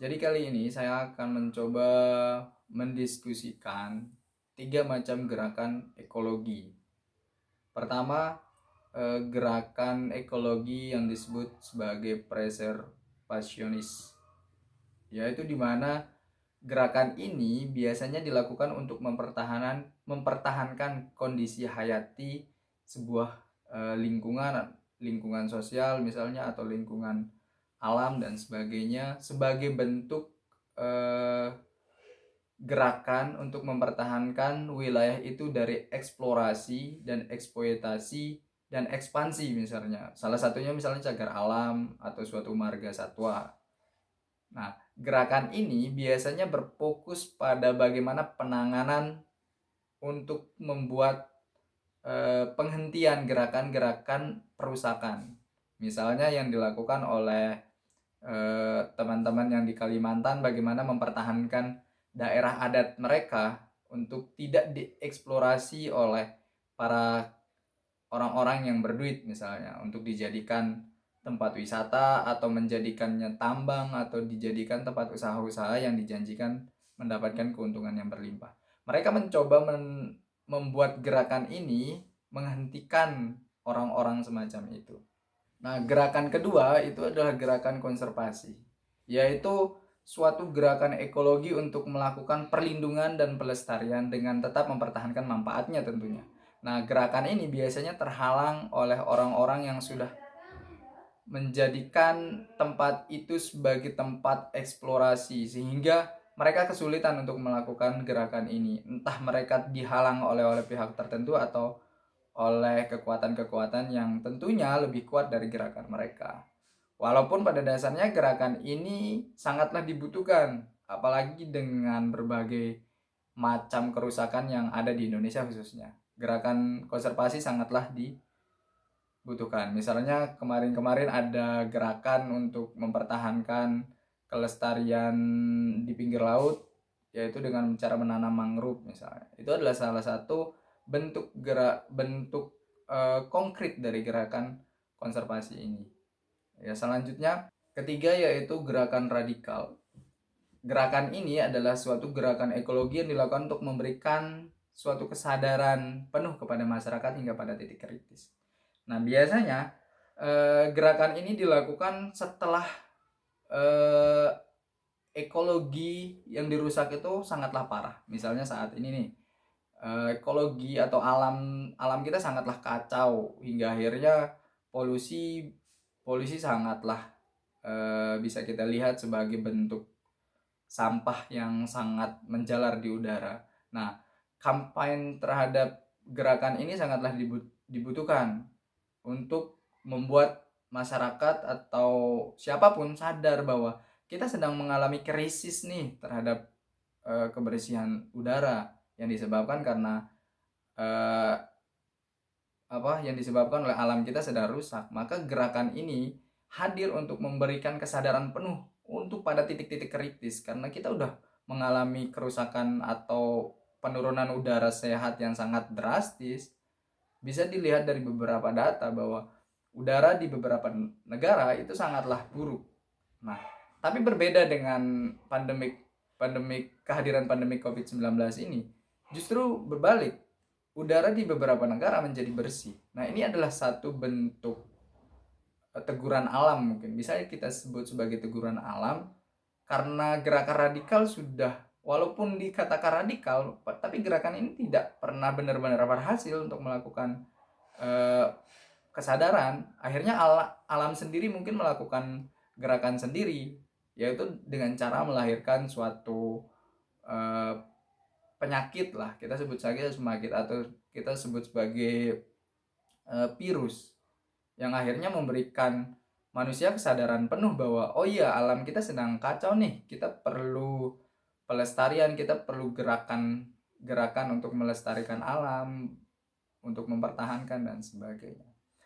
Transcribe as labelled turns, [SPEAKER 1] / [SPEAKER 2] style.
[SPEAKER 1] Jadi kali ini saya akan mencoba mendiskusikan 3 macam gerakan ekologi. Pertama, gerakan ekologi yang disebut sebagai preservasionis, yaitu di mana gerakan ini biasanya dilakukan untuk mempertahankan kondisi hayati sebuah lingkungan sosial misalnya, atau lingkungan alam dan sebagainya, sebagai bentuk gerakan untuk mempertahankan wilayah itu dari eksplorasi dan eksploitasi dan ekspansi misalnya. Salah satunya misalnya cagar alam atau suatu marga satwa. Nah, gerakan ini biasanya berfokus pada bagaimana penanganan untuk membuat penghentian gerakan-gerakan perusakan. Misalnya yang dilakukan oleh teman-teman yang di Kalimantan, bagaimana mempertahankan daerah adat mereka untuk tidak dieksplorasi oleh para orang-orang yang berduit misalnya, untuk dijadikan tempat wisata atau menjadikannya tambang atau dijadikan tempat usaha-usaha yang dijanjikan mendapatkan keuntungan yang berlimpah. Mereka mencoba membuat gerakan ini menghentikan orang-orang semacam itu. Nah, gerakan kedua itu adalah gerakan konservasi, yaitu suatu gerakan ekologi untuk melakukan perlindungan dan pelestarian dengan tetap mempertahankan manfaatnya tentunya. Nah, gerakan ini biasanya terhalang oleh orang-orang yang sudah menjadikan tempat itu sebagai tempat eksplorasi, sehingga mereka kesulitan untuk melakukan gerakan ini. Entah mereka dihalang oleh pihak tertentu atau oleh kekuatan-kekuatan yang tentunya lebih kuat dari gerakan mereka. Walaupun pada dasarnya gerakan ini sangatlah dibutuhkan, apalagi dengan berbagai macam kerusakan yang ada di Indonesia khususnya. Gerakan konservasi sangatlah dibutuhkan. Misalnya kemarin-kemarin ada gerakan untuk mempertahankan kelestarian di pinggir laut, yaitu dengan cara menanam mangrove misalnya. Itu adalah salah satu bentuk konkret dari gerakan konservasi ini. Ya, selanjutnya ketiga yaitu gerakan radikal. Gerakan ini adalah suatu gerakan ekologi yang dilakukan untuk memberikan suatu kesadaran penuh kepada masyarakat hingga pada titik kritis. Nah, biasanya gerakan ini dilakukan setelah ekologi yang dirusak itu sangatlah parah. Misalnya saat ini nih, ekologi atau alam kita sangatlah kacau hingga akhirnya polusi sangatlah bisa kita lihat sebagai bentuk sampah yang sangat menjalar di udara. Nah, kampanye terhadap gerakan ini sangatlah dibutuhkan untuk membuat masyarakat atau siapapun sadar bahwa kita sedang mengalami krisis nih terhadap kebersihan udara yang disebabkan karena yang disebabkan oleh alam kita sedang rusak. Maka gerakan ini hadir untuk memberikan kesadaran penuh untuk pada titik-titik kritis, karena kita udah mengalami kerusakan atau penurunan udara sehat yang sangat drastis. Bisa dilihat dari beberapa data bahwa udara di beberapa negara itu sangatlah buruk. Nah, tapi berbeda dengan kehadiran pandemik COVID-19 ini, justru berbalik. Udara di beberapa negara menjadi bersih. Nah, ini adalah satu bentuk teguran alam, mungkin bisa kita sebut sebagai teguran alam, karena gerakan radikal sudah, walaupun dikatakan radikal, tapi gerakan ini tidak pernah benar-benar berhasil untuk melakukan kesadaran. Akhirnya alam sendiri mungkin melakukan gerakan sendiri, yaitu dengan cara melahirkan suatu penyakit lah, kita sebut saja penyakit atau kita sebut sebagai virus, yang akhirnya memberikan manusia kesadaran penuh bahwa oh iya, alam kita sedang kacau nih, kita perlu pelestarian, kita perlu gerakan untuk melestarikan alam, untuk mempertahankan dan sebagainya.